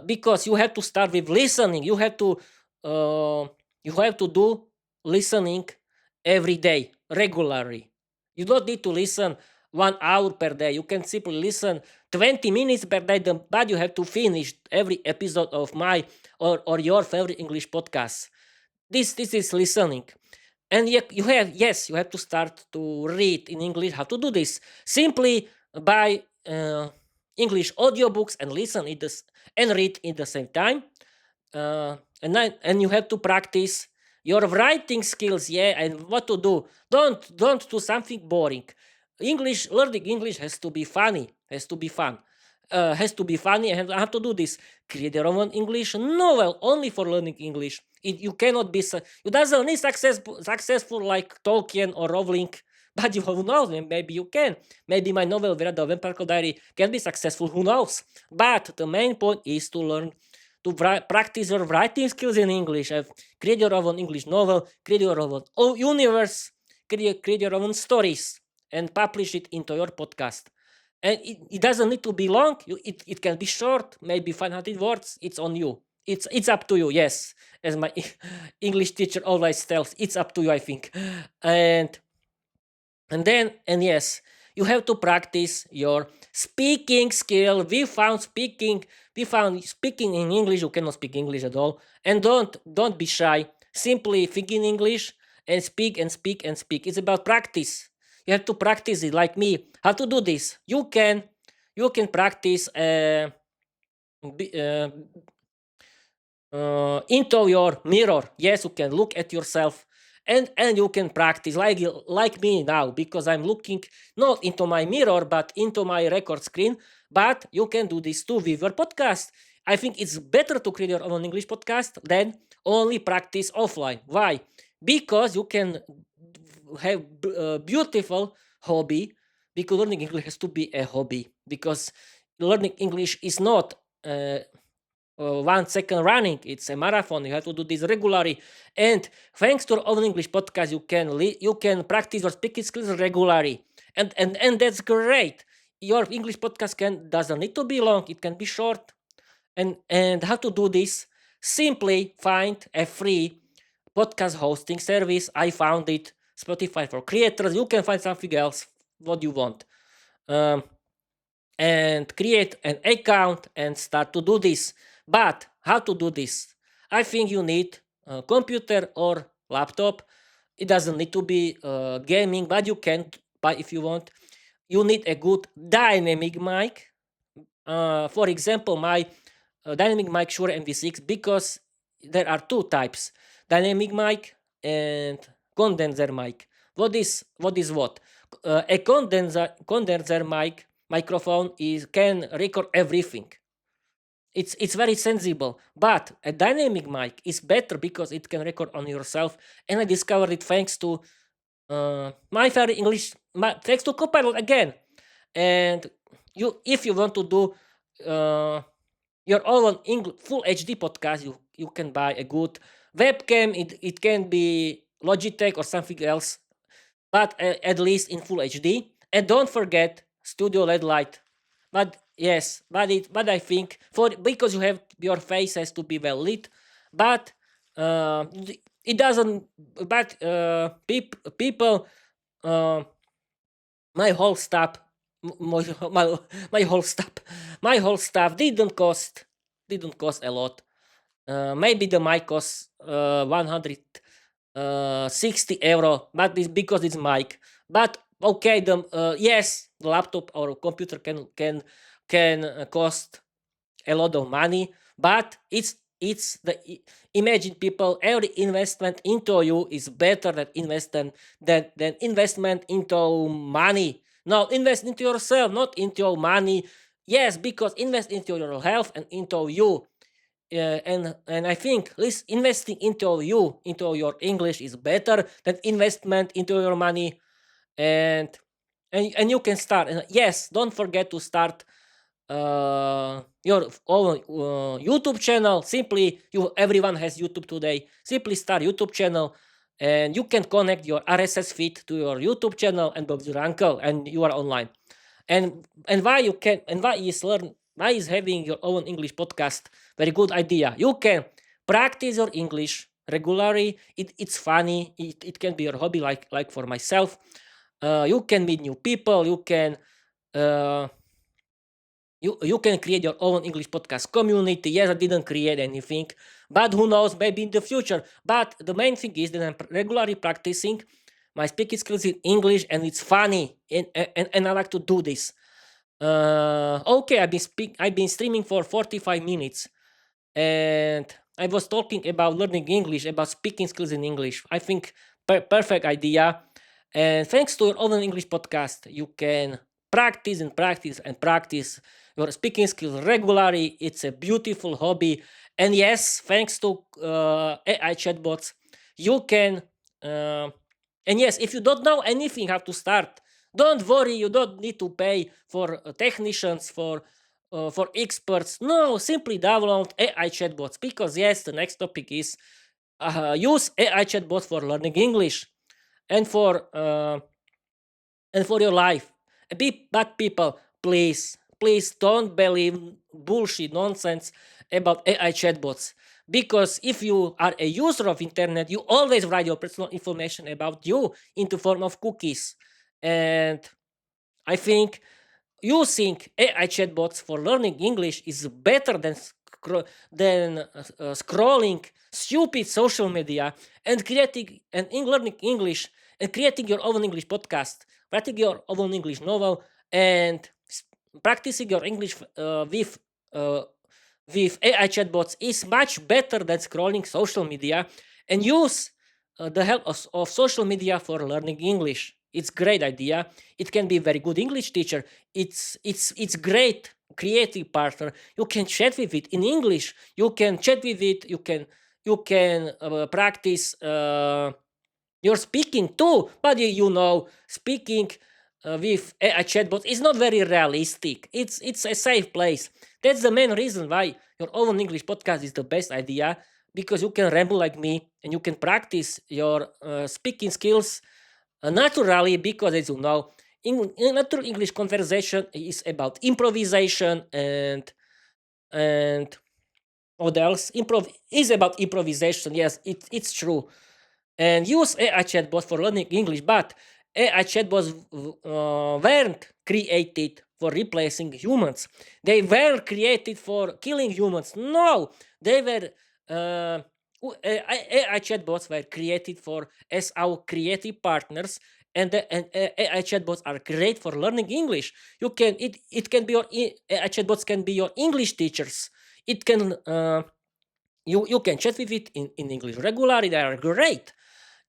because you have to start with listening. You have to do listening every day, regularly. You don't need to listen 1 hour per day. You can simply listen 20 minutes per day, but you have to finish every episode of my or your favorite English podcast. This is listening. And yet you have to start to read in English. How to do this? Simply buy English audiobooks and listen it and read at the same time. And you have to practice your writing skills. Yeah, and what to do. Don't do something boring. Learning English has to be funny, has to be fun, has to be funny. And I have to do this. Create your own English novel only for learning English. You cannot be you doesn't need successful like Tolkien or Rowling. But who knows? Maybe you can. Maybe my novel Vera the Vampire Diary can be successful. Who knows? But the main point is to learn to practice your writing skills in English. Create your own English novel, create your own universe, create your own stories, and publish it into your podcast. And it doesn't need to be long. It can be short, maybe 500 words. It's on you. It's up to you. Yes, as my English teacher always tells, it's up to you. I think, and and yes, you have to practice your speaking skill. We found speaking in English. You cannot speak English at all, and don't be shy. Simply think in English and speak and speak and speak. It's about practice. You have to practice it like me. How to do this? You can practice into your mirror. Yes, you can look at yourself, and you can practice like me now, because I'm looking not into my mirror but into my record screen. But you can do this too with your podcast. I think it's better to create your own English podcast than only practice offline. Why? Because you can have beautiful hobby, because learning English has to be a hobby, because learning English is not 1 second running. It's a marathon. You have to do this regularly. And thanks to our English podcast, you can practice your speaking skills regularly. And that's great. Your English podcast doesn't need to be long. It can be short. And how to do this? Simply find a free podcast hosting service. I found it. Spotify for creators. You can find something else. What you want. Um, and create an account and start to do this. But how to do this? I think you need a computer or laptop. It doesn't need to be gaming, but you can buy if you want. You need a good dynamic mic. For example, my dynamic mic Shure MV6, because there are two types: dynamic mic and condenser mic. What is what? A condenser microphone can record everything. It's very sensible, but a dynamic mic is better because it can record on yourself. And I discovered it thanks to my favorite English, thanks to Copilot again. And if you want to do uh, your own full HD podcast, you can buy a good webcam. It can be Logitech or something else, but at least in full HD. And don't forget studio LED light. But yes, but I think because you have your face has to be well lit, but it doesn't. But people, uh, my whole staff, my, my whole staff, my whole staff didn't cost a lot. Maybe the mic costs 160 euro, but it's because it's mic. But okay, yes, the laptop or computer can cost a lot of money, but imagine, people, every investment into you is better than investment into money. No, invest into yourself, not into your money. Yes, because invest into your health and into you. And I think this investing into you, into your English, is better than investment into your money. And and you can start. And yes, don't forget to start your own YouTube channel. Simply, everyone has YouTube today. Simply start YouTube channel, and you can connect your RSS feed to your YouTube channel, and Bob's your uncle, and you are online. And why is having your own English podcast very good idea? You can practice your English regularly. It's funny. It can be your hobby, like for myself. You can meet new people. Uh, you can create your own English podcast community. Yes, I didn't create anything, but who knows, maybe in the future. But the main thing is that I'm regularly practicing my speaking skills in English, and it's funny, and I like to do this. Okay, I've been streaming for 45 minutes, and I was talking about learning English, about speaking skills in English. I think perfect idea. And thanks to your own English podcast, you can practice and practice and practice your speaking skills regularly. It's a beautiful hobby. And yes, thanks to AI chatbots, you can. Uh, and yes, if you don't know anything how to start, don't worry. You don't need to pay for technicians, for experts. No, simply download AI chatbots, because yes, the next topic is use AI chatbots for learning English and for your life. But people, please don't believe bullshit nonsense about AI chatbots, because if you are a user of internet, you always write your personal information about you into form of cookies. And I think using AI chatbots for learning English is better than scrolling stupid social media and creating learning English, and creating your own English podcast, writing your own English novel, and practicing your English uh, with AI chatbots is much better than scrolling social media, and use the help of social media for learning English. It's great idea. It can be a very good English teacher. It's great creative partner. You can chat with it in English. You can chat with it. You can practice your speaking too. But speaking with a chatbot is not very realistic. It's a safe place. That's the main reason why your own English podcast is the best idea, because you can ramble like me, and you can practice your speaking skills naturally, because as you know, in natural English conversation is about improvisation, and what else? Improv is about improvisation. Yes, it's true. And use AI chatbots for learning English, but AI chatbots weren't created for replacing humans. They were created for killing humans. No, they were. Uh, AI chatbots were created for as our creative partners, and AI chatbots are great for learning English. It can be AI chatbots can be your English teachers. It can you can chat with it in English regularly. They are great.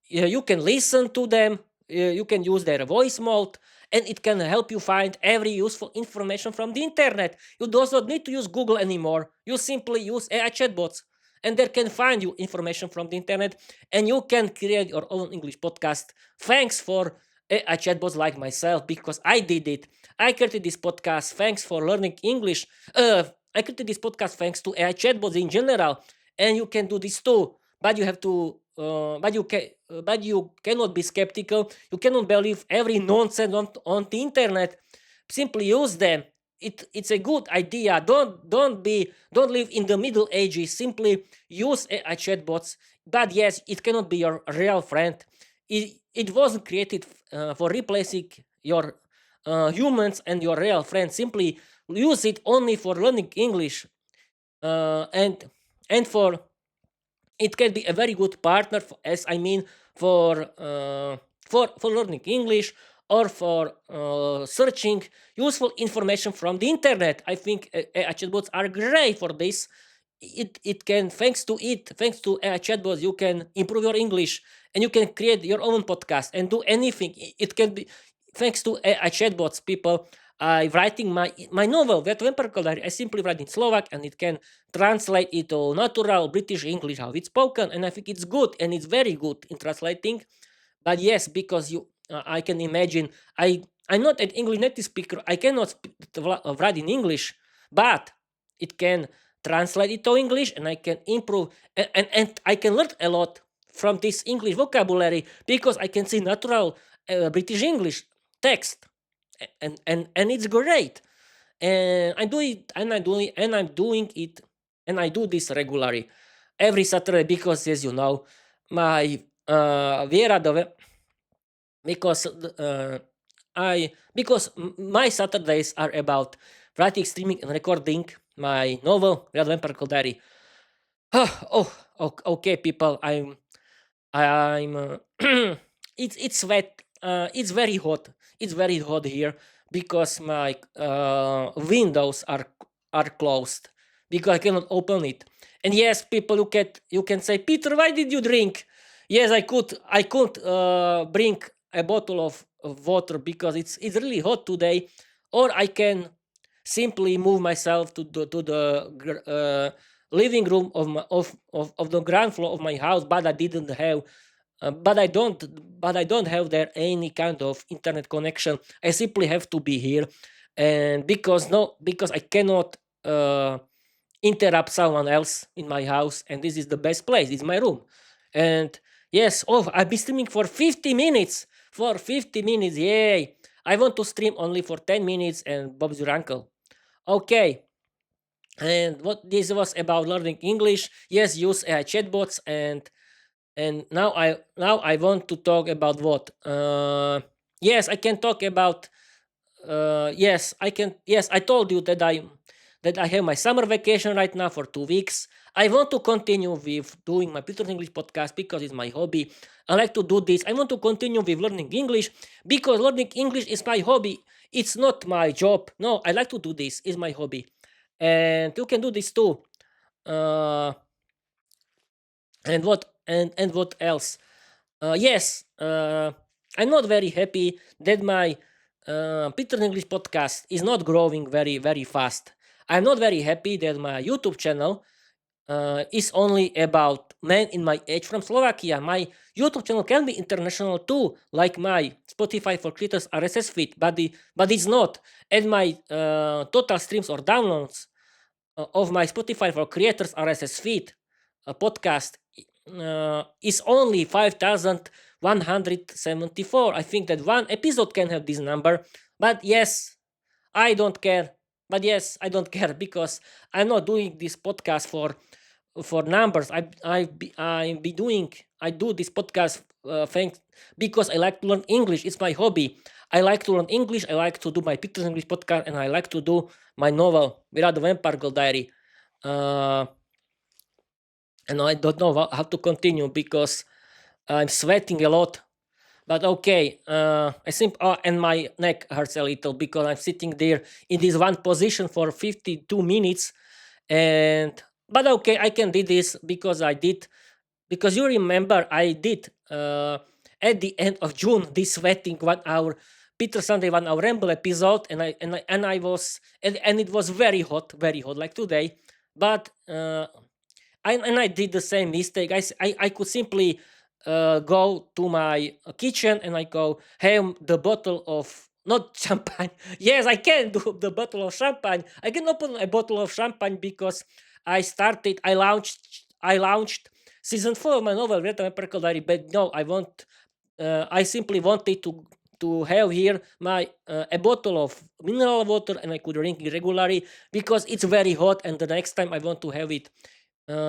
You can listen to them. You can use their voice mode, and it can help you find every useful information from the internet. You do not need to use Google anymore. You simply use AI chatbots, and they can find you information from the internet, and you can create your own English podcast. Thanks for AI chatbots like myself, because I did it. I created this podcast thanks for learning English. I created this podcast thanks to AI chatbots in general, and you can do this too. But you have to but you cannot be skeptical. You cannot believe every nonsense on the internet. Simply use them. It's a good idea. Don't live in the Middle Ages. Simply use AI chatbots. But yes, it cannot be your real friend. It wasn't created for replacing your humans and your real friends. Simply use it only for learning English, and for it can be a very good partner for, as I mean, for learning English, or for searching useful information from the internet. I think chatbots are great for this. It can thanks to chatbots, you can improve your English, and you can create your own podcast and do anything. It can be thanks to chatbots. People, I writing my novel, that Vampire Diary. I simply write in Slovak, and it can translate it to natural British English, how it's spoken, and I think it's good, and it's very good in translating. But yes, because I can imagine, I'm not an English native speaker. I cannot write in English, but it can translate it to English, and I can improve, and I can learn a lot from this English vocabulary, because I can see natural British English text, and it's great. And I'm doing it, and I'm doing it, and I do this regularly. every Saturday because, as you know, my Vera dove because my Saturdays are about writing, streaming, and recording my novel Red Vampire Diary. Okay, people. I'm it's wet. It's very hot. It's very hot here because my windows are closed because I cannot open it. And yes, people, you can say, Peter, why did you drink? Yes, I could bring a bottle of water because it's really hot today, or I can simply move myself to the living room of the ground floor of my house, but I didn't have but I don't have there any kind of internet connection. I simply have to be here, and because I cannot uh, interrupt someone else in my house, and this is the best place. It's my room, and yes, I've been streaming for 50 minutes. For 50 minutes, yay! I want to stream only for 10 minutes, and Bob's your uncle. Okay, and what this was about learning English. Yes, use AI chatbots, and now I want to talk about what. Yes, I can talk about. Yes, I can. Yes, I told you that I have my summer vacation right now for 2 weeks. I want to continue with doing my Peter's English podcast because it's my hobby. I like to do this. I want to continue with learning English because learning English is my hobby. It's not my job. No, I like to do this. It's my hobby, and you can do this too. Uh, and what else? Yes, I'm not very happy that my Peter English podcast is not growing very very fast. I'm not very happy that my YouTube channel is only about men in my age from Slovakia. My YouTube channel can be international too, like my Spotify for Creators RSS feed, but it's not. And my total streams or downloads of my Spotify for Creators RSS feed podcast is only 5,174. I think that one episode can have this number, but yes, I don't care. But yes, I don't care because I'm not doing this podcast for numbers. I do this podcast thanks because I like to learn English. It's my hobby. I like to learn English. I like to do my Peter's English podcast, and I like to do my novel Without the Vampire Girl Diary. Uh, and I don't know how to continue because I'm sweating a lot. But okay, I think, and my neck hurts a little because I'm sitting there in this one position for 52 minutes, and but okay, I can do this because you remember I did at the end of June this sweating 1 hour Peter Sunday 1 hour Ramble episode, and it was very hot like today, but I did the same mistake. I could simply go to my kitchen and I go have the bottle of not champagne. Yes, I can do the bottle of champagne. I can open a bottle of champagne because I launched season 4 of my novel Red Vampire Diary. But no, I simply wanted to have here my a bottle of mineral water, and I could drink it regularly because it's very hot, and the next time I want to have it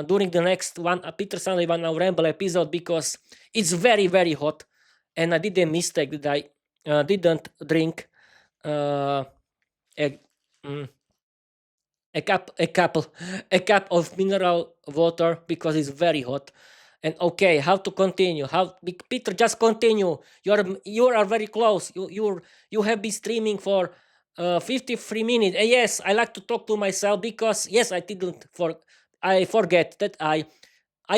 during the next one Peter Sunday 1 hour Ramble episode because it's very very hot, and I did a mistake that I didn't drink uh, a, mm, a cup a couple a cup of mineral water because it's very hot. And okay, how to continue? Peter, just continue. You are very close. You have been streaming for 53 minutes. And yes, I like to talk to myself because yes, I forget that I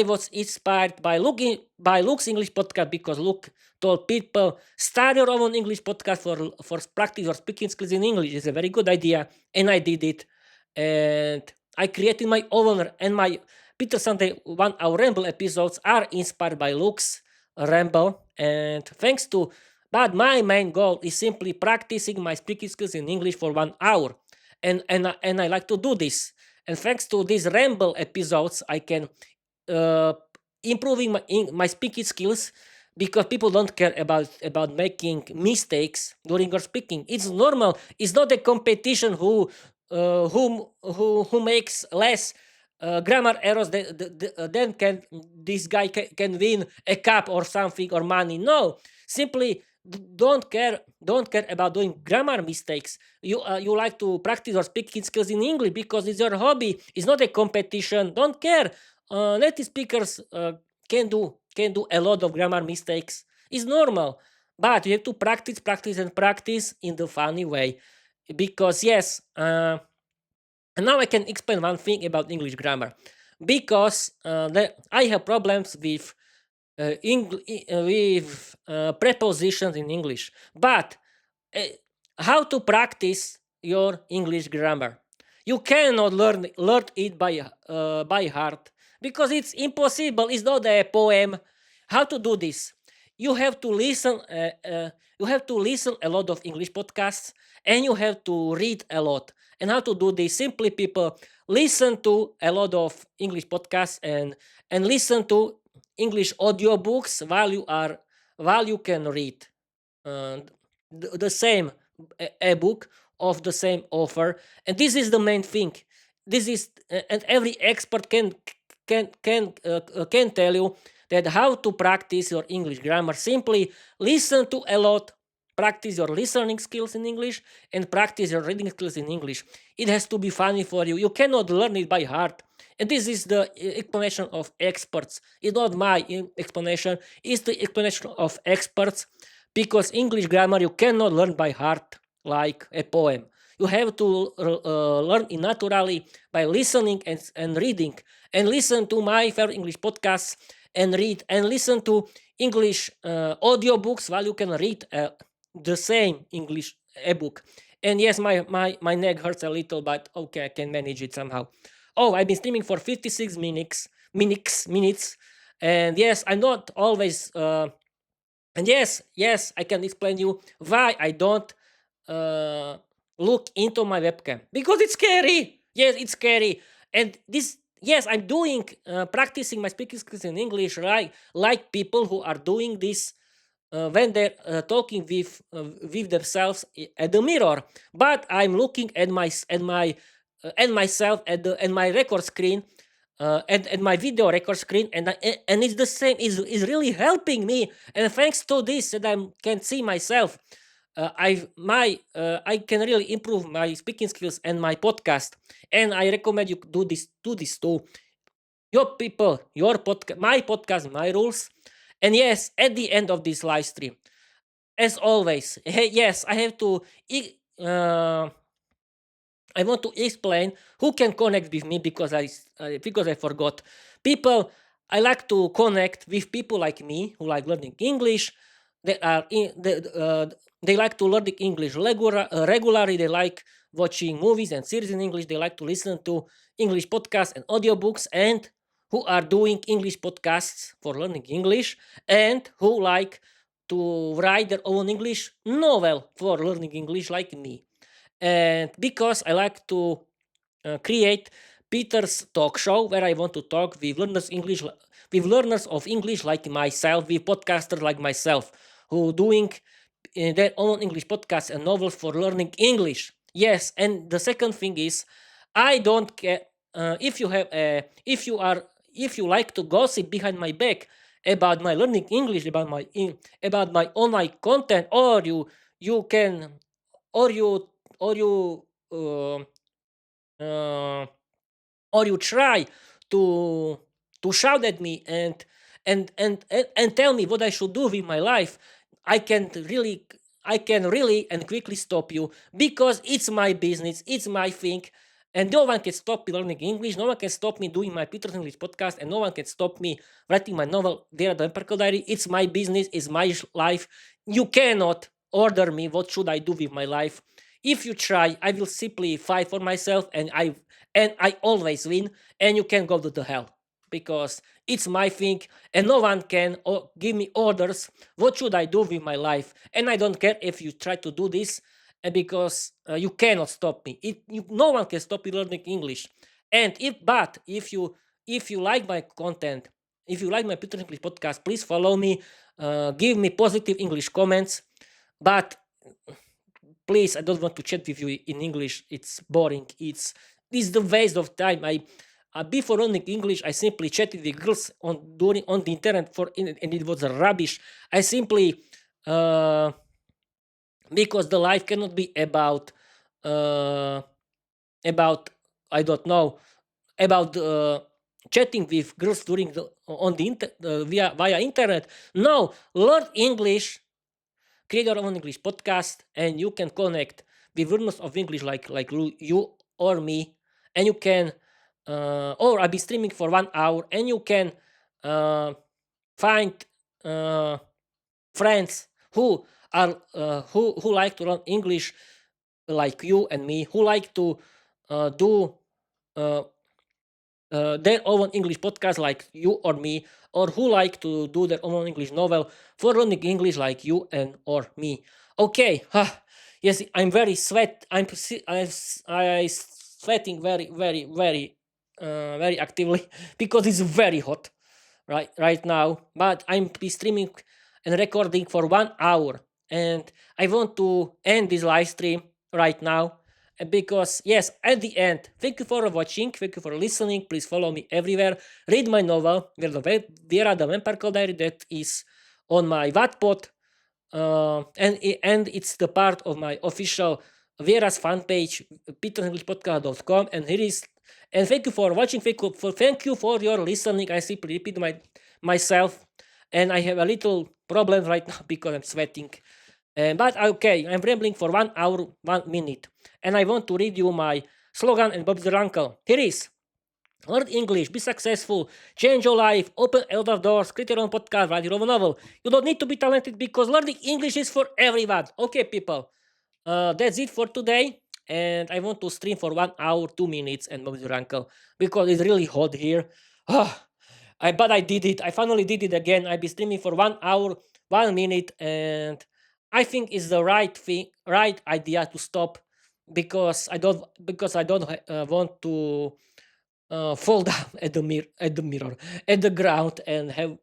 was inspired by Luke's English podcast because Luke told people start your own English podcast for practice or speaking skills in English. It's a very good idea, and I did it, and I created my own, and my Peter Sunday 1 hour Ramble episodes are inspired by Luke's Ramble, and thanks to. But my main goal is simply practicing my speaking skills in English for 1 hour, and I like to do this. And thanks to these Ramble episodes, I can uh, improving my speaking skills because people don't care about making mistakes during your speaking. It's normal. It's not a competition who makes less grammar errors, then can this guy can win a cup or something or money. No, simply don't care about doing grammar mistakes. You like to practice your speaking skills in English because it's your hobby. It's not a competition. Don't care. Native speakers can do a lot of grammar mistakes. It's normal, but you have to practice, practice, and practice in the funny way. Because yes, and now I can explain one thing about English grammar. Because I have problems with prepositions in English. But uh, how to practice your English grammar? You cannot learn it by heart because it's impossible. It's not a poem. How to do this? You have to listen. You have to listen a lot of English podcasts, and you have to read a lot. And how to do this? Simply, people listen to a lot of English podcasts and listen to English audiobooks while you can read uh, the same ebook of the same author. And this is the main thing. This is and every expert can tell you that how to practice your English grammar. Simply listen to a lot, practice your listening skills in English, and practice your reading skills in English. It has to be funny for you. You cannot learn it by heart. And this is the explanation of experts. It's not my explanation, it's the explanation of experts. Because English grammar you cannot learn by heart like a poem. You have to learn it naturally by listening and reading. And listen to my favorite English podcasts and read. And listen to English audiobooks while you can read the same English ebook. And yes, my neck hurts a little, but okay, I can manage it somehow. Oh, I've been streaming for 56 minutes. And yes, I'm not always and yes, I can explain you why I don't uh, look into my webcam because it's scary. Yes, it's scary. And this, yes, I'm doing practicing my speaking skills in English, right? Like people who are doing this when they're talking with themselves at the mirror. But I'm looking at myself at my record screen and my video record screen, and it's the same. Is really helping me, and thanks to this, that I can see myself. I can really improve my speaking skills and my podcast, and I recommend you do this too. Your people, your podcast, my podcast, my rules, and yes, at the end of this live stream, as always, yes, I want to explain who can connect with me because I forgot. People, I like to connect with people like me who like learning English. They like to learn English regularly. They like watching movies and series in English. They like to listen to English podcasts and audiobooks, and who are doing English podcasts for learning English, and who like to write their own English novel for learning English like me. And because I like to create Peter's talk show where I want to talk with learners of English like myself, with podcasters like myself who doing their own English podcasts and novels for learning English. Yes, and the second thing is I don't care if you have if you like to gossip behind my back about my learning English, about my online content, or you can or you or you uh, uh, or you try to shout at me and tell me what I should do with my life. I can really and quickly stop you because it's my business, it's my thing, and no one can stop me learning English. No one can stop me doing my Peter's English podcast, and no one can stop me writing my novel There at the Empirical Diary. It's my business, it's my life. You cannot order me what should I do with my life. If you try, I will simply fight for myself, and I always win. And you can go to the hell because it's my thing, and no one can give me orders. What should I do with my life? And I don't care if you try to do this, because you cannot stop me. No one can stop me learning English. And if you like my content, if you like my Peter English podcast, please follow me. Give me positive English comments. But please, I don't want to chat with you in English. It's boring. It's the waste of time. before learning English, I simply chatted with girls on the internet and it was rubbish. I simply uh, because the life cannot be uh, about I don't know about chatting with girls during the on the via internet. No, learn English, create your own English podcast, and you can connect with learners of English like you or me, and you can or I'll be streaming for 1 hour, and you can uh, find uh, friends who like to learn English like you and me, who like to do uh, their own English podcast like you or me, or who like to do their own English novel for learning English like you and or me. Okay, yes, I'm very sweat. I sweating very actively because it's very hot right now. But I'm be streaming and recording for 1 hour, and I want to end this live stream right now because yes, at the end, thank you for watching, thank you for listening. Please follow me everywhere. Read my novel Vera the Vampire Diary that is on my Wattpad, and it's the part of my official Vera's fan page, peterenglishpodcast.com. And here is, and thank you for watching. Thank you for your listening. I simply repeat myself, and I have a little problem right now because I'm sweating. But okay, I'm rambling for 1 hour, 1 minute, and I want to read you my slogan and Bob's your uncle. Here is: learn English, be successful, change your life, open a lot of doors, create your own podcast, write your own novel. You don't need to be talented because learning English is for everyone. Okay, people, that's it for today. And I want to stream for 1 hour, 2 minutes, and Bob's your uncle because it's really hot here. But I did it. I finally did it again. I'll be streaming for 1 hour, 1 minute, and I think it's the right idea to stop because I don't want to fall down at the mirror, at the ground, and have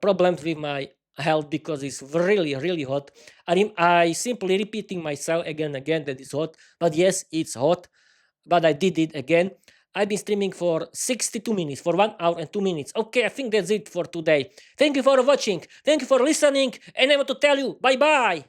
problems with my health because it's really hot. I simply repeating myself again and again that it's hot, but yes, it's hot. But I did it again. I've been streaming for 62 minutes, for 1 hour and 2 minutes. Okay, I think that's it for today. Thank you for watching. Thank you for listening. And I want to tell you bye bye.